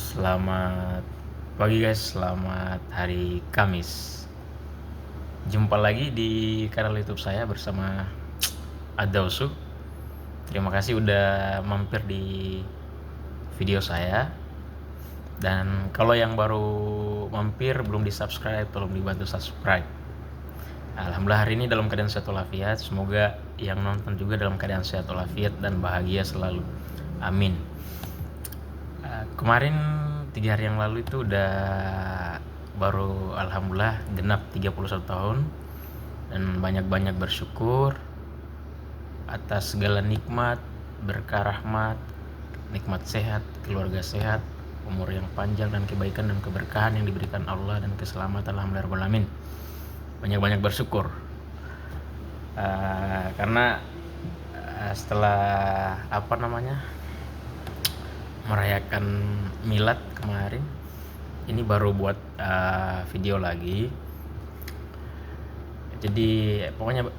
Selamat pagi guys, selamat hari Kamis. Jumpa lagi di kanal YouTube saya bersama Adausu. Terima kasih udah mampir di video saya. Dan kalau yang baru mampir belum di-subscribe, tolong dibantu subscribe. Alhamdulillah hari ini dalam keadaan sehat walafiat. Semoga yang nonton juga dalam keadaan sehat walafiat dan bahagia selalu. Amin. Kemarin 3 hari yang lalu itu udah baru alhamdulillah genap 31 tahun dan banyak-banyak bersyukur atas segala nikmat, berkah rahmat, nikmat sehat, keluarga sehat, umur yang panjang dan kebaikan dan keberkahan yang diberikan Allah dan keselamatan alhamdulillah alamin. Banyak-banyak bersyukur karena setelah merayakan milad kemarin, ini baru buat video lagi. Jadi pokoknya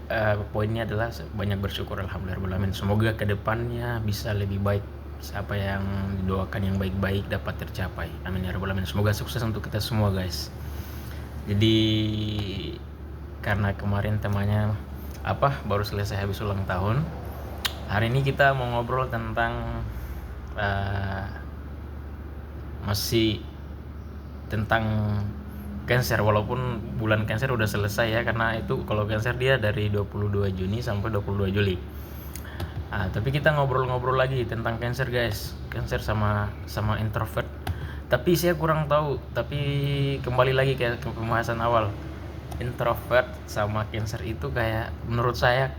poinnya adalah banyak bersyukur alhamdulillah. Semoga kedepannya bisa lebih baik. Siapa yang didoakan yang baik-baik dapat tercapai, amin ya rabbal alamin. Semoga sukses untuk kita semua guys. Jadi karena kemarin temanya baru selesai habis ulang tahun, hari ini kita mau ngobrol tentang masih tentang Cancer, walaupun bulan Cancer udah selesai ya, karena itu kalau Cancer dia dari 22 Juni sampai 22 Juli. Tapi kita ngobrol-ngobrol lagi tentang Cancer guys, Cancer sama introvert. Tapi saya kurang tahu, tapi kembali lagi ke pembahasan awal. Introvert sama Cancer itu kayak menurut saya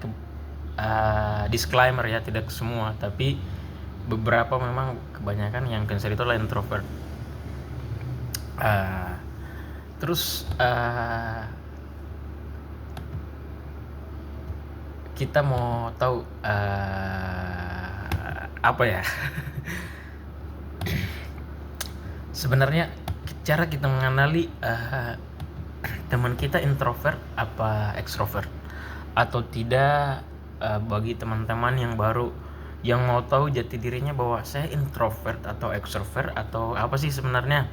disclaimer ya, tidak semua, tapi beberapa memang kebanyakan yang Cancer itu adalah introvert. Terus kita mau tahu sebenarnya cara kita mengenali teman kita introvert apa ekstrovert atau tidak. Bagi teman-teman yang baru yang mau tahu jati dirinya bahwa saya introvert atau ekstrovert atau apa sih sebenarnya,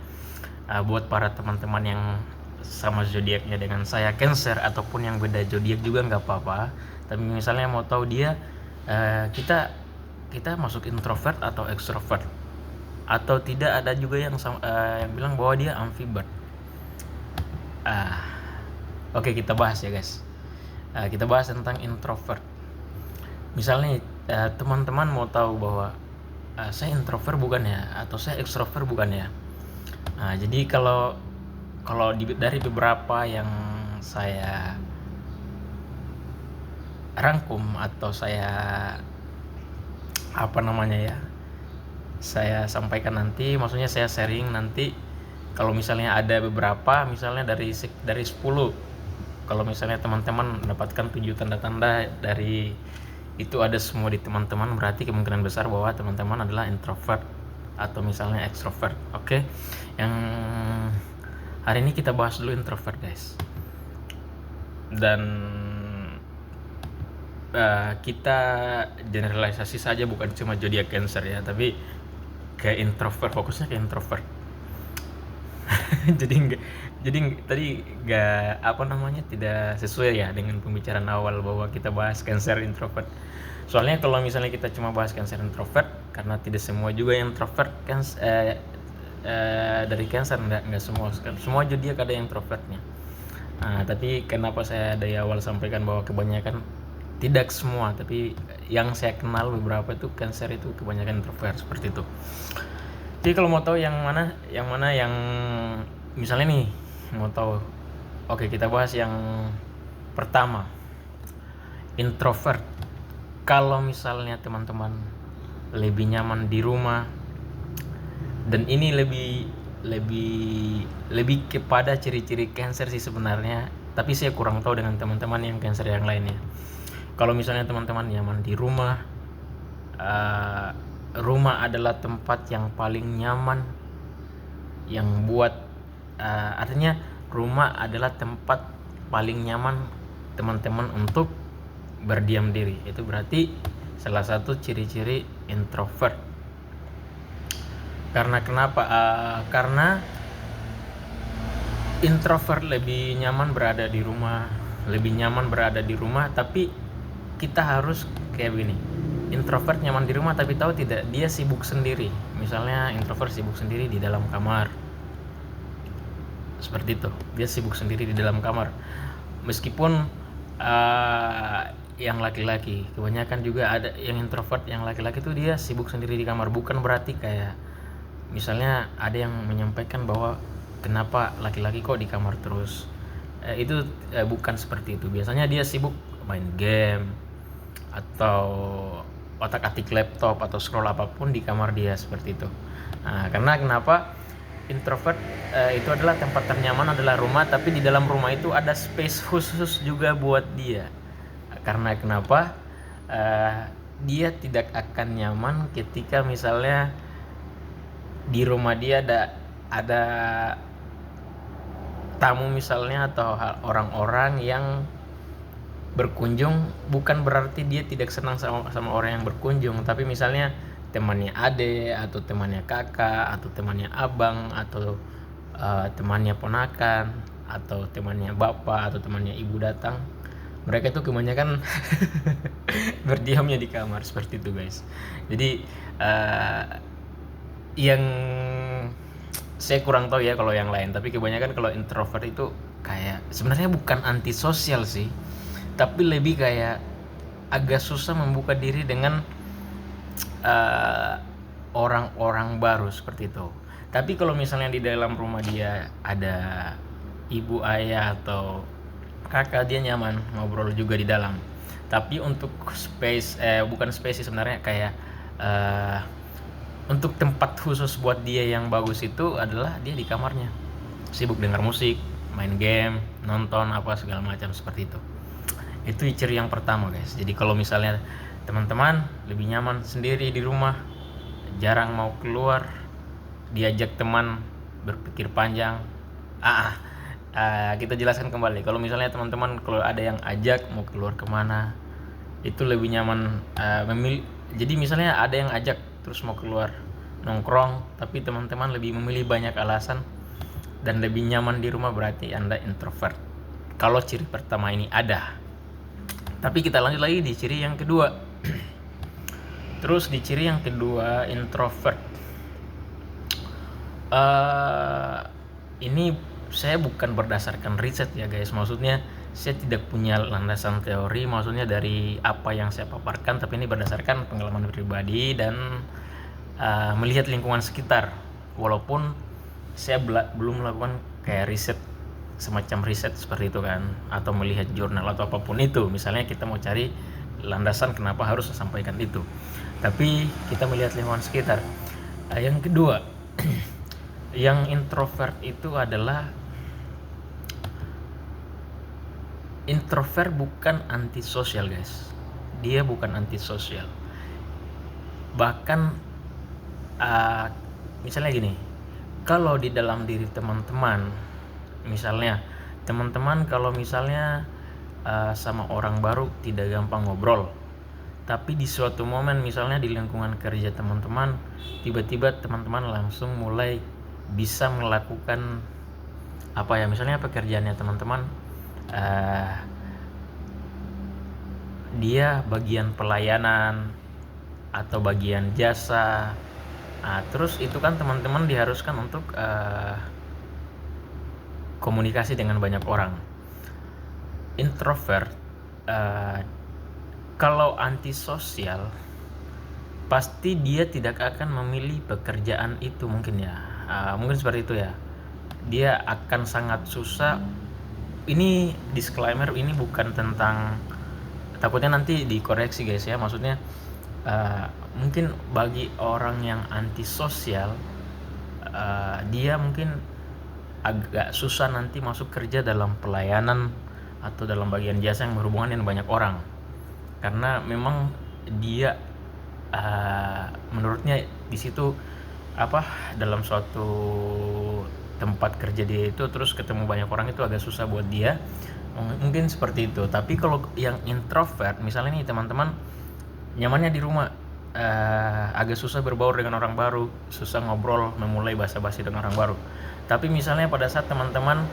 buat para teman-teman yang sama zodiaknya dengan saya Cancer ataupun yang beda zodiak juga nggak apa-apa. Tapi misalnya mau tahu dia kita masuk introvert atau ekstrovert atau tidak. Ada juga yang bilang bahwa dia ambivert. Oke, kita bahas ya guys. Kita bahas tentang introvert. Misalnya teman-teman mau tahu bahwa saya introvert bukan ya, atau saya ekstrovert bukan ya. Jadi kalau dari beberapa yang saya rangkum atau saya saya sampaikan nanti, maksudnya saya sharing nanti. Kalau misalnya ada beberapa, misalnya dari 10, kalau misalnya teman-teman mendapatkan 7 tanda-tanda dari itu ada semua di teman-teman, berarti kemungkinan besar bahwa teman-teman adalah introvert atau misalnya extrovert. Oke. Yang hari ini kita bahas dulu introvert guys. Dan kita generalisasi saja, bukan cuma zodiak Cancer ya, tapi ke introvert, fokusnya ke introvert. jadi tadi tidak sesuai ya dengan pembicaraan awal bahwa kita bahas Cancer introvert. Soalnya kalau misalnya kita cuma bahas Cancer introvert, karena tidak semua juga yang introvert dari Cancer, enggak semua zodiak ada yang introvertnya. Tapi kenapa saya dari awal sampaikan bahwa kebanyakan, tidak semua, tapi yang saya kenal beberapa itu Cancer itu kebanyakan introvert seperti itu. Jadi kalau mau tahu yang mana yang misalnya nih mau tahu, oke, kita bahas yang pertama, introvert. Kalau misalnya teman-teman lebih nyaman di rumah, dan ini lebih kepada ciri-ciri Cancer sih sebenarnya, tapi saya kurang tahu dengan teman-teman yang Cancer yang lainnya. Kalau misalnya teman-teman nyaman di rumah, rumah adalah tempat yang paling nyaman, yang buat artinya rumah adalah tempat paling nyaman teman-teman untuk berdiam diri. Itu berarti salah satu ciri-ciri introvert. Karena kenapa? Karena introvert lebih nyaman berada di rumah, tapi kita harus kayak begini. Introvert nyaman di rumah tapi tahu tidak dia sibuk sendiri. Misalnya introvert sibuk sendiri di dalam kamar. Seperti itu. Dia sibuk sendiri di dalam kamar. Meskipun yang laki-laki, kebanyakan juga ada yang introvert yang laki-laki tuh dia sibuk sendiri di kamar. Bukan berarti kayak misalnya ada yang menyampaikan bahwa kenapa laki-laki kok di kamar terus. Itu bukan seperti itu. Biasanya dia sibuk main game atau otak-atik laptop atau scroll apapun di kamar dia, seperti itu. Karena kenapa introvert itu adalah tempat ternyaman adalah rumah, tapi di dalam rumah itu ada space khusus juga buat dia. Karena kenapa dia tidak akan nyaman ketika misalnya di rumah dia ada tamu misalnya atau orang-orang yang berkunjung. Bukan berarti dia tidak senang sama orang yang berkunjung, tapi misalnya temannya ade atau temannya kakak atau temannya abang atau temannya ponakan atau temannya bapak atau temannya ibu datang, mereka itu kebanyakan berdiamnya di kamar, seperti itu guys. Jadi yang saya kurang tahu ya kalau yang lain, tapi kebanyakan kalau introvert itu kayak sebenarnya bukan antisosial sih, tapi lebih kayak agak susah membuka diri dengan orang-orang baru, seperti itu. Tapi kalau misalnya di dalam rumah dia ada ibu ayah atau kakak, dia nyaman ngobrol juga di dalam. Tapi untuk space bukan space sih sebenarnya, kayak untuk tempat khusus buat dia yang bagus itu adalah dia di kamarnya, sibuk dengar musik, main game, nonton apa segala macam, seperti itu. Itu ciri yang pertama guys. Jadi kalau misalnya teman-teman lebih nyaman sendiri di rumah, jarang mau keluar, diajak teman berpikir panjang. Kita jelaskan kembali. Kalau misalnya teman-teman kalau ada yang ajak mau keluar kemana, itu lebih nyaman memilih. Jadi misalnya ada yang ajak terus mau keluar nongkrong, tapi teman-teman lebih memilih banyak alasan dan lebih nyaman di rumah, berarti Anda introvert. Kalau ciri pertama ini ada. Tapi kita lanjut lagi di ciri yang kedua. Terus di ciri yang kedua introvert. Ini saya bukan berdasarkan riset ya guys. Maksudnya saya tidak punya landasan teori, maksudnya dari apa yang saya paparkan, tapi ini berdasarkan pengalaman pribadi dan melihat lingkungan sekitar. Walaupun saya belum melakukan kayak riset, semacam riset seperti itu kan, atau melihat jurnal atau apapun itu. Misalnya kita mau cari landasan kenapa harus sampaikan itu, tapi kita melihat lingkungan sekitar. Yang kedua, yang introvert itu adalah introvert bukan antisosial guys. Dia bukan antisosial. Bahkan misalnya gini, kalau di dalam diri teman-teman, misalnya teman-teman kalau misalnya sama orang baru tidak gampang ngobrol, tapi di suatu momen misalnya di lingkungan kerja teman-teman, tiba-tiba teman-teman langsung mulai bisa melakukan apa ya, misalnya pekerjaannya teman-teman dia bagian pelayanan atau bagian jasa. Terus itu kan teman-teman diharuskan untuk komunikasi dengan banyak orang. Introvert kalau antisosial pasti dia tidak akan memilih pekerjaan itu, mungkin ya, mungkin seperti itu ya. Dia akan sangat susah. Ini disclaimer, ini bukan tentang, takutnya nanti dikoreksi guys ya. Maksudnya mungkin bagi orang yang antisosial dia mungkin agak susah nanti masuk kerja dalam pelayanan atau dalam bagian jasa yang berhubungan dengan banyak orang, karena memang dia menurutnya di situ dalam suatu tempat kerja dia itu terus ketemu banyak orang itu agak susah buat dia, mungkin seperti itu. Tapi kalau yang introvert, misalnya nih teman-teman nyamannya di rumah, agak susah berbaur dengan orang baru, susah ngobrol, memulai basa-basi dengan orang baru. Tapi misalnya pada saat teman-teman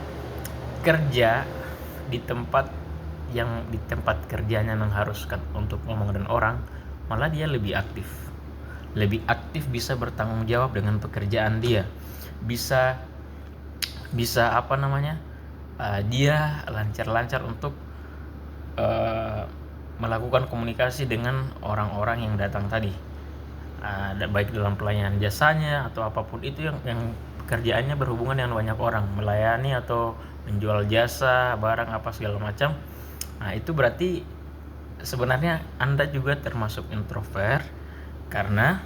kerja di tempat kerjanya mengharuskan untuk ngomong dengan orang, malah dia lebih aktif, bisa bertanggung jawab dengan pekerjaan dia, bisa dia lancar-lancar untuk melakukan komunikasi dengan orang-orang yang datang tadi, baik dalam pelayanan jasanya atau apapun itu yang pekerjaannya berhubungan dengan banyak orang, melayani atau menjual jasa, barang apa segala macam. Nah, itu berarti sebenarnya Anda juga termasuk introvert, karena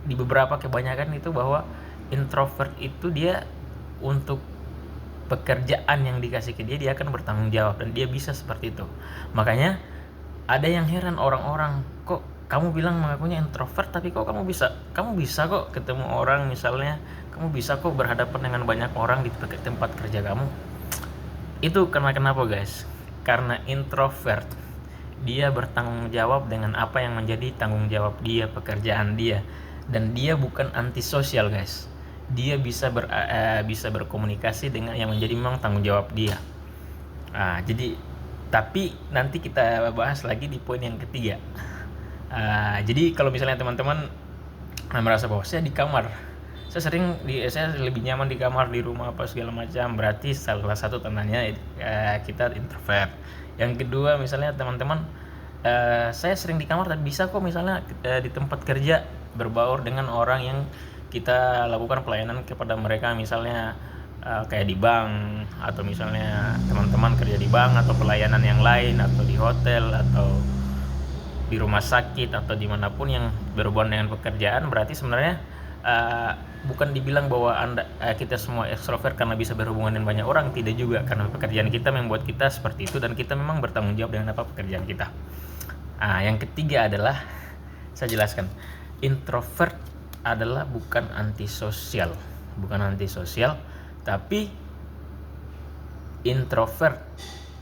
di beberapa kebanyakan itu bahwa introvert itu dia untuk pekerjaan yang dikasih ke dia akan bertanggung jawab dan dia bisa seperti itu. Makanya ada yang heran orang-orang, kok kamu bilang mengakunya introvert tapi kok kamu bisa kok ketemu orang, misalnya kamu bisa kok berhadapan dengan banyak orang di tempat kerja kamu. Itu kenapa guys? Karena introvert dia bertanggung jawab dengan apa yang menjadi tanggung jawab dia, pekerjaan dia, dan dia bukan antisosial guys. Dia bisa berkomunikasi dengan yang menjadi memang tanggung jawab dia. Jadi tapi nanti kita bahas lagi di poin yang ketiga. Jadi kalau misalnya teman-teman merasa bahwa saya di kamar, saya lebih nyaman di kamar, di rumah apa segala macam, berarti salah satu tandanya kita introvert. Yang kedua, misalnya teman-teman saya sering di kamar tapi bisa kok misalnya di tempat kerja berbaur dengan orang yang kita lakukan pelayanan kepada mereka, misalnya kayak di bank, atau misalnya teman-teman kerja di bank atau pelayanan yang lain, atau di hotel atau di rumah sakit atau dimanapun yang berhubungan dengan pekerjaan. Berarti sebenarnya bukan dibilang bahwa kita semua ekstrovert karena bisa berhubungan dengan banyak orang, tidak juga, karena pekerjaan kita membuat kita seperti itu dan kita memang bertanggung jawab dengan apa pekerjaan kita. Yang ketiga adalah saya jelaskan, introvert adalah bukan antisosial, tapi introvert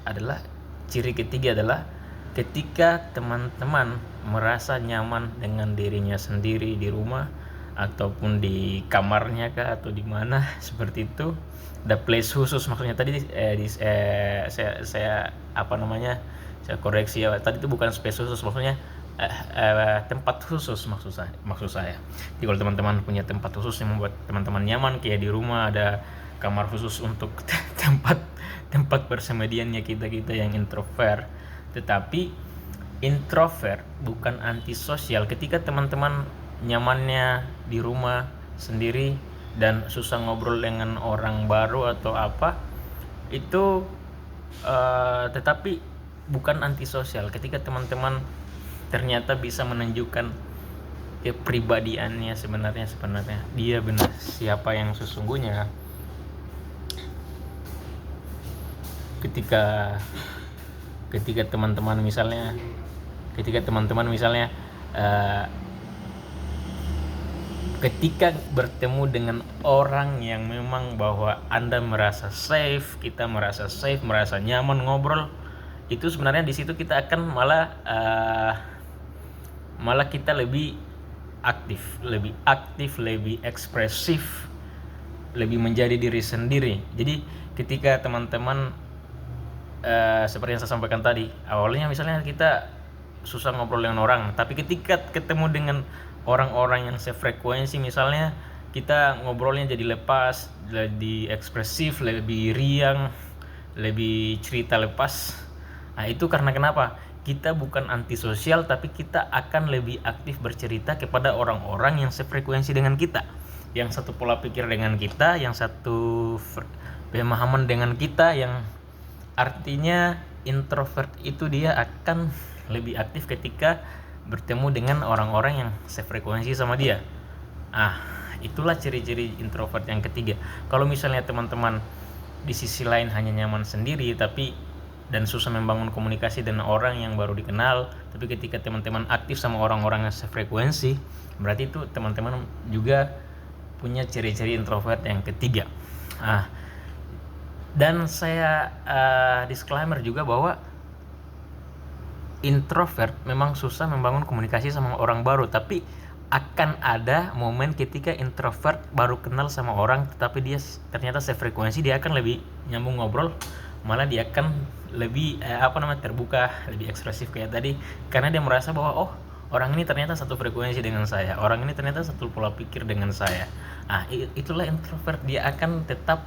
adalah ciri ketiga adalah ketika teman-teman merasa nyaman dengan dirinya sendiri di rumah ataupun di kamarnya kah atau di mana seperti itu, ada place khusus. Maksudnya tadi saya koreksi ya, tadi itu bukan space khusus, maksudnya tempat khusus maksud saya. Jadi kalau teman-teman punya tempat khusus yang membuat teman-teman nyaman, kayak di rumah ada kamar khusus untuk tempat bersemediannya kita yang introvert. Tetapi introvert bukan antisosial. Ketika teman-teman nyamannya di rumah sendiri dan susah ngobrol dengan orang baru atau apa itu, tetapi bukan antisosial. Ketika teman-teman ternyata bisa menunjukkan kepribadiannya sebenarnya dia benar siapa yang sesungguhnya. Ketika teman-teman misalnya ketika bertemu dengan orang yang memang bahwa Anda merasa safe, kita merasa safe, merasa nyaman ngobrol, itu sebenarnya di situ kita akan malah kita lebih aktif, lebih ekspresif, lebih menjadi diri sendiri. Jadi ketika teman-teman seperti yang saya sampaikan tadi, awalnya misalnya kita susah ngobrol dengan orang, tapi ketika ketemu dengan orang-orang yang sefrekuensi, misalnya kita ngobrolnya jadi lepas, jadi ekspresif, lebih riang, lebih cerita lepas. Itu karena kenapa? Kita bukan antisosial, tapi kita akan lebih aktif bercerita kepada orang-orang yang sefrekuensi dengan kita, yang satu pola pikir dengan kita, yang satu pemahaman dengan kita, yang artinya introvert itu dia akan lebih aktif ketika bertemu dengan orang-orang yang sefrekuensi sama dia. Itulah ciri-ciri introvert yang ketiga. Kalau misalnya teman-teman di sisi lain hanya nyaman sendiri dan susah membangun komunikasi dengan orang yang baru dikenal, tapi ketika teman-teman aktif sama orang-orang yang sefrekuensi, berarti itu teman-teman juga punya ciri-ciri introvert yang ketiga. Dan saya disclaimer juga bahwa introvert memang susah membangun komunikasi sama orang baru, tapi akan ada momen ketika introvert baru kenal sama orang tetapi dia ternyata sefrekuensi, dia akan lebih nyambung ngobrol, malah dia akan lebih terbuka, lebih ekspresif kayak tadi, karena dia merasa bahwa oh, orang ini ternyata satu frekuensi dengan saya, orang ini ternyata satu pola pikir dengan saya. Nah, itulah introvert, dia akan tetap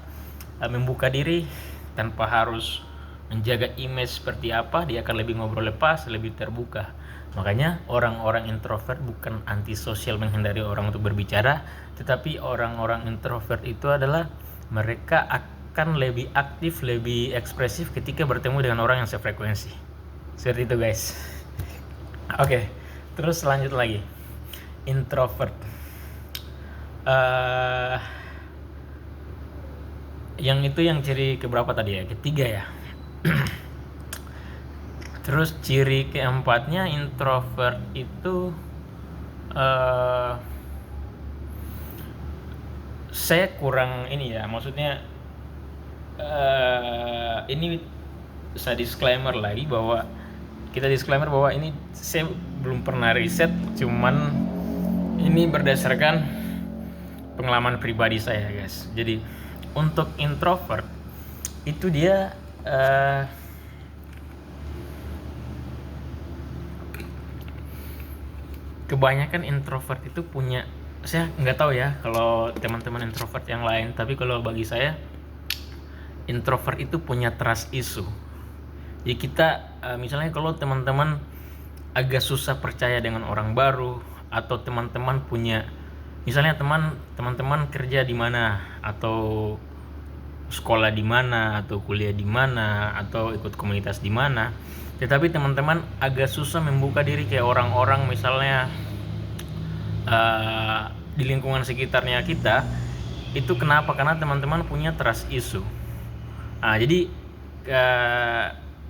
membuka diri tanpa harus menjaga image seperti apa, dia akan lebih ngobrol lepas, lebih terbuka. Makanya orang-orang introvert bukan antisosial menghindari orang untuk berbicara, tetapi orang-orang introvert itu adalah mereka akan lebih aktif, lebih ekspresif ketika bertemu dengan orang yang sefrekuensi. Seperti itu guys. Oke, terus lanjut lagi. Introvert. Yang itu yang ciri keberapa tadi ya? Ketiga ya. Terus ciri keempatnya, introvert itu saya kurang ini ya, maksudnya ini saya disclaimer lagi bahwa ini saya belum pernah riset, cuman ini berdasarkan pengalaman pribadi saya guys. Jadi untuk introvert itu dia kebanyakan introvert itu punya, saya nggak tahu ya kalau teman-teman introvert yang lain, tapi kalau bagi saya introvert itu punya trust issue. Jadi kita misalnya kalau teman-teman agak susah percaya dengan orang baru, atau teman-teman punya misalnya teman-teman kerja di mana, atau sekolah di mana, atau kuliah di mana, atau ikut komunitas di mana, tetapi teman-teman agak susah membuka diri kayak orang-orang misalnya di lingkungan sekitarnya kita. Itu kenapa? Karena teman-teman punya trust issue. Jadi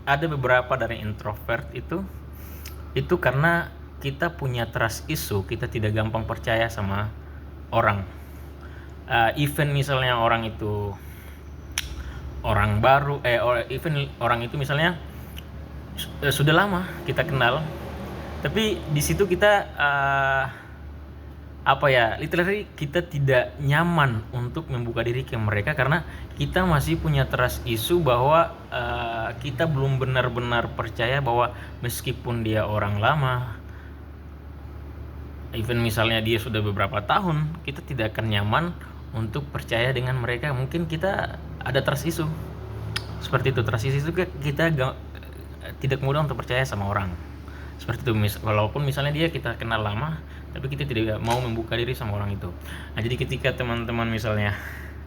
ada beberapa dari introvert itu karena kita punya trust issue, kita tidak gampang percaya sama orang. Even misalnya orang itu orang baru, even orang itu misalnya sudah lama kita kenal, tapi di situ kita literally kita tidak nyaman untuk membuka diri ke mereka karena kita masih punya trust issue bahwa kita belum benar-benar percaya bahwa meskipun dia orang lama, even misalnya dia sudah beberapa tahun, kita tidak akan nyaman untuk percaya dengan mereka. Mungkin kita ada trust issue seperti itu. Trust issue itu kita tidak mudah untuk percaya sama orang seperti itu. Walaupun misalnya dia kita kenal lama, tapi kita tidak mau membuka diri sama orang itu. Jadi ketika teman-teman misalnya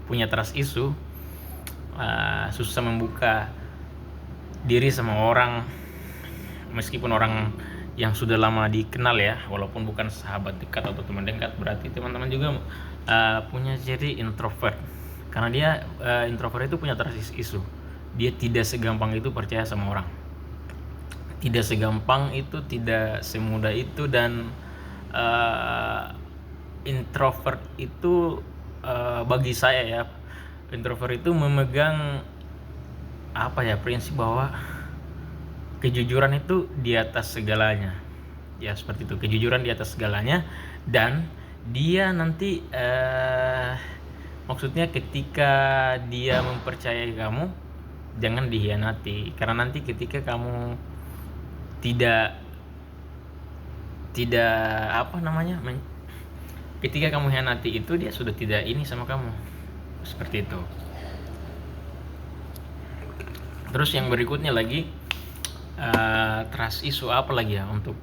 punya trust issue, susah membuka diri sama orang, meskipun orang yang sudah lama dikenal ya, walaupun bukan sahabat dekat atau teman dekat, berarti teman-teman juga punya ciri introvert. Karena dia introvert itu punya trust issue, dia tidak segampang itu percaya sama orang, tidak segampang itu, tidak semudah itu. Dan introvert itu bagi saya ya, introvert itu memegang prinsip bahwa kejujuran itu di atas segalanya ya, seperti itu. Kejujuran di atas segalanya, dan dia nanti maksudnya ketika dia mempercayai kamu, jangan dikhianati, karena nanti ketika kamu ketika kamu hianati itu, dia sudah tidak ini sama kamu, seperti itu. Terus yang berikutnya lagi, trust issue apa lagi ya untuk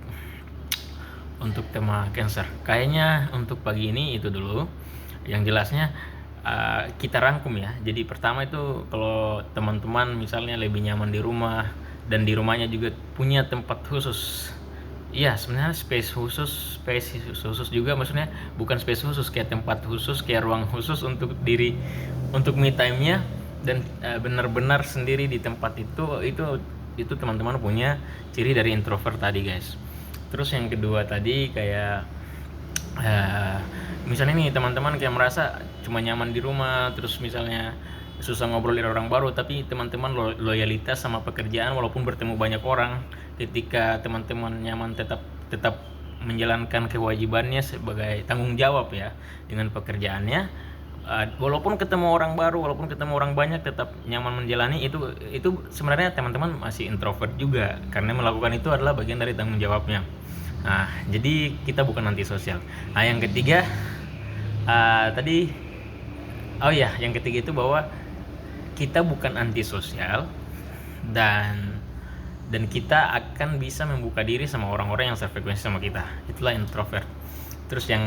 tema Cancer. Kayaknya untuk pagi ini itu dulu yang jelasnya. Kita rangkum ya. Jadi pertama itu kalau teman-teman misalnya lebih nyaman di rumah, dan di rumahnya juga punya tempat khusus. Iya, sebenarnya space khusus juga, maksudnya bukan space khusus kayak tempat khusus, kayak ruang khusus untuk diri, untuk me time-nya, dan benar-benar sendiri di tempat itu teman-teman punya ciri dari introvert tadi guys. Terus yang kedua tadi kayak misalnya nih teman-teman kayak merasa cuma nyaman di rumah, terus misalnya susah ngobrol dengan orang baru, tapi teman-teman loyalitas sama pekerjaan walaupun bertemu banyak orang. ketika teman-teman nyaman tetap tetap menjalankan kewajibannya sebagai tanggung jawab ya dengan pekerjaannya, walaupun ketemu orang baru, walaupun ketemu orang banyak, tetap nyaman menjalani, itu sebenarnya teman-teman masih introvert juga, karena melakukan itu adalah bagian dari tanggung jawabnya. Nah, jadi kita bukan antisosial. Nah, yang ketiga, tadi, oh ya, yang ketiga itu bahwa kita bukan antisosial, dan kita akan bisa membuka diri sama orang-orang yang sefrekuensi sama kita. Itulah introvert. Terus yang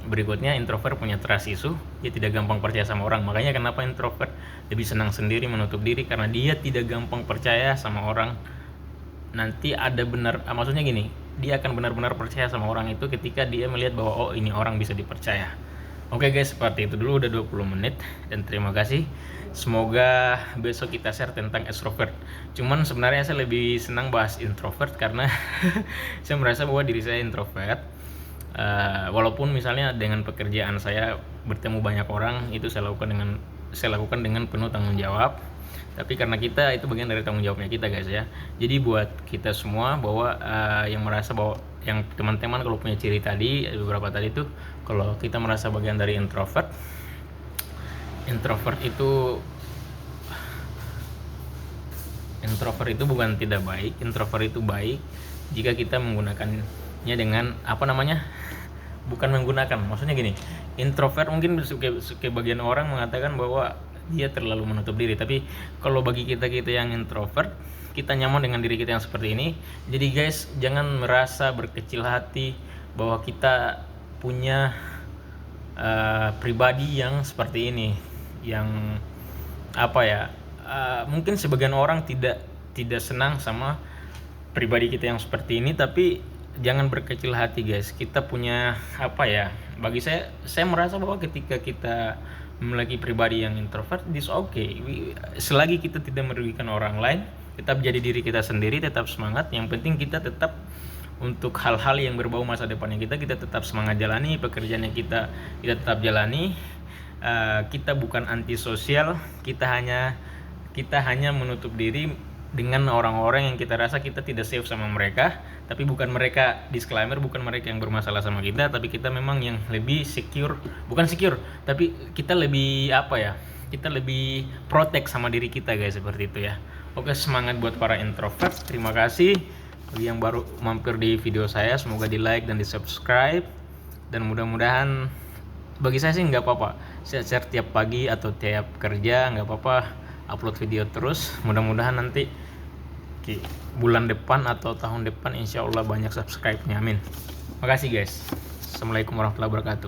berikutnya, introvert punya trust issue. Dia tidak gampang percaya sama orang. Makanya kenapa introvert lebih senang sendiri, menutup diri, karena dia tidak gampang percaya sama orang. Nanti ada benar, maksudnya gini, dia akan benar-benar percaya sama orang itu ketika dia melihat bahwa oh, ini orang bisa dipercaya. Oke guys, seperti itu dulu, udah 20 menit, dan terima kasih. Semoga besok kita share tentang extrovert. Cuman sebenarnya saya lebih senang bahas introvert karena saya merasa bahwa diri saya introvert. Walaupun misalnya dengan pekerjaan saya bertemu banyak orang, itu saya lakukan dengan penuh tanggung jawab. Tapi karena kita, itu bagian dari tanggung jawabnya kita guys ya. Jadi buat kita semua bahwa yang merasa bahwa, yang teman-teman kalau punya ciri tadi, beberapa tadi tuh, kalau kita merasa bagian dari introvert itu bukan tidak baik. Introvert itu baik jika kita menggunakannya dengan bukan menggunakan, maksudnya gini, introvert mungkin suka bagian orang mengatakan bahwa dia terlalu menutup diri, tapi kalau bagi kita yang introvert, kita nyaman dengan diri kita yang seperti ini. Jadi guys, jangan merasa berkecil hati bahwa kita punya pribadi yang seperti ini, yang mungkin sebagian orang tidak senang sama pribadi kita yang seperti ini, tapi jangan berkecil hati guys. Kita punya bagi saya merasa bahwa ketika kita memiliki pribadi yang introvert, this okay. Selagi kita tidak merugikan orang lain, tetap jadi diri kita sendiri, tetap semangat. Yang penting kita tetap, untuk hal-hal yang berbau masa depannya kita tetap semangat jalani pekerjaan yang kita tetap jalani. Kita bukan antisosial, kita hanya menutup diri dengan orang-orang yang kita rasa kita tidak safe sama mereka. Tapi bukan mereka, disclaimer, bukan mereka yang bermasalah sama kita, tapi kita memang yang lebih tapi kita lebih kita lebih protect sama diri kita guys, seperti itu ya. Oke, semangat buat para introvert. Terima kasih bagi yang baru mampir di video saya, semoga di like dan di subscribe, dan mudah-mudahan, bagi saya sih nggak apa-apa, saya share tiap pagi atau tiap kerja, nggak apa-apa, upload video terus. Mudah-mudahan nanti bulan depan atau tahun depan insya Allah banyak subscribe-nya, amin. Makasih guys. Assalamualaikum warahmatullahi wabarakatuh.